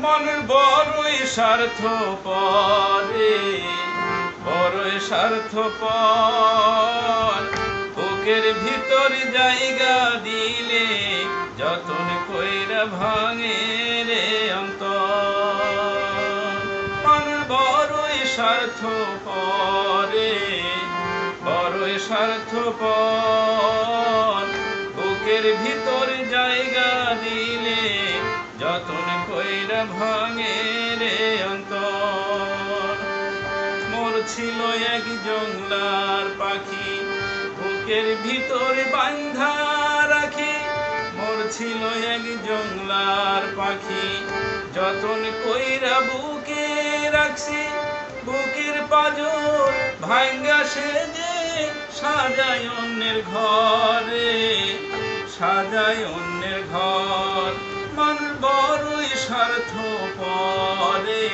মানুষ বড়ই স্বার্থপর রে, বড়ই স্বার্থপর। বুকের ভিতর জায়গা দিলে যতন কইরা ভাঙে রে অন্তর। মানুষ বড়ই স্বার্থপর রে, বড়ই স্বার্থপর। বুকের ভিতর জায়গা দিলে যতন কইরা ভাঙে রে অন্তর। মোর ছিল এক জংলার পাখি, বুকের ভিতর বাঁধা রাখি। মোর ছিল এক জংলার পাখি, যতন কইরা বুকে রাখছি। বুকের পাজর ভাঙ্গা সে যে সাজায় অন্যের ঘরে, সাজায় অন্যের ঘর। মানুষ বড়ই স্বার্থপর রে,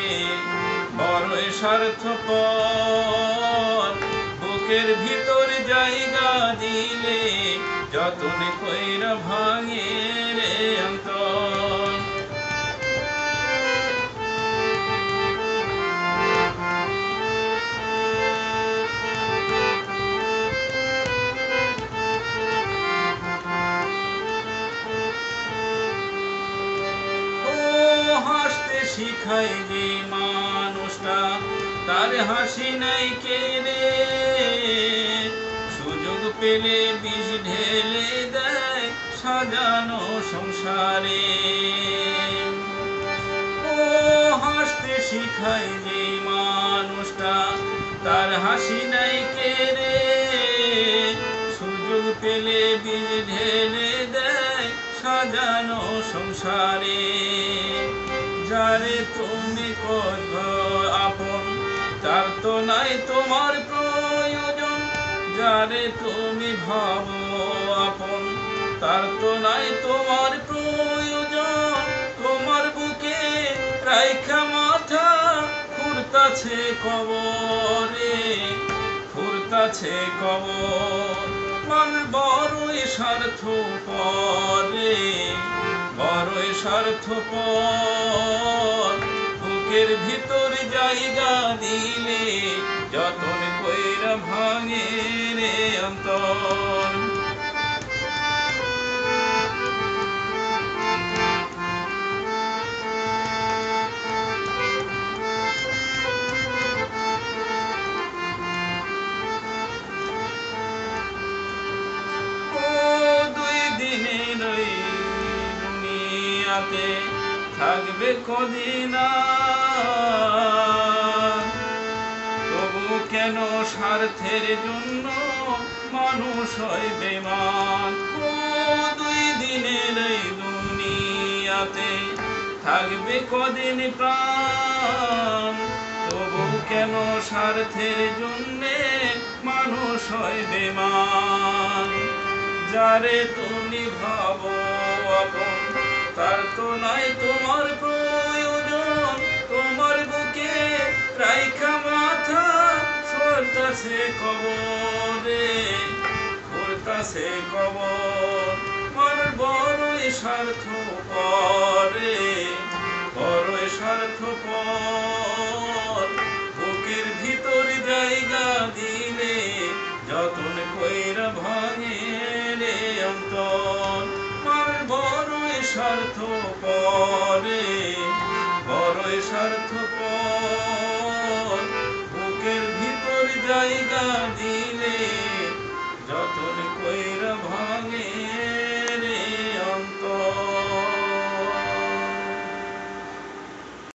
বড়ই স্বার্থপর। বুকের ভিতর জায়গা দিলে যতন কইরা ভাঙে রে অন্তর। শিখাই যে মানুষটা, তার হাসি নাই কেড়ে। সুযোগ পেলে বিষ ঢেলে দেয় সাজানো সংসারে। ও হাসতে শিখাই যে মানুষটা, তার হাসি নাই কেড়ে। সুযোগ পেলে বিষ ঢেলে দেয় সাজানো সংসারে। যারে তুমি করব আপন, তার তো নাই তোমার প্রয়োজন। যারে তুমি ভাবো আপন, তার তো নাই তোমার প্রয়োজন। তোমার বুকে রাইখা মাথা খুঁড়তাছে কবরে, খুঁড়তাছে কবর। মানুষ বড়ই স্বার্থপর রে, বড়ই স্বার্থপর। বুকের ভিতর জায়গা দিলে যতন কইরা ভাঙে রে অন্তর। থাকবে কদিন তবু কেন স্বার্থের জন্য মানুষ হয় বেঈমান। দুই দিনের এই দুনিয়াতে থাকবে কদিন প্রাণ, তবু কেন স্বার্থের জন্যে মানুষ হয় বেঈমান। যারে তুমি ভাবো আপন, তার তো নাই তোমার প্রয়োজন। তোমার বুকে রাইখা মাথা সরতাছে কবরে, করতাছে কবর। মানুষ বড়ই স্বার্থপর রে, বড়ই স্বার্থপর। বুকের ভিতর জায়গা দিলে যতন কইরা ভাঙে রে অন্তর। বড়ই স্বার্থপর রে, বড়ই স্বার্থপর। বুকের ভিতর জায়গা দিলে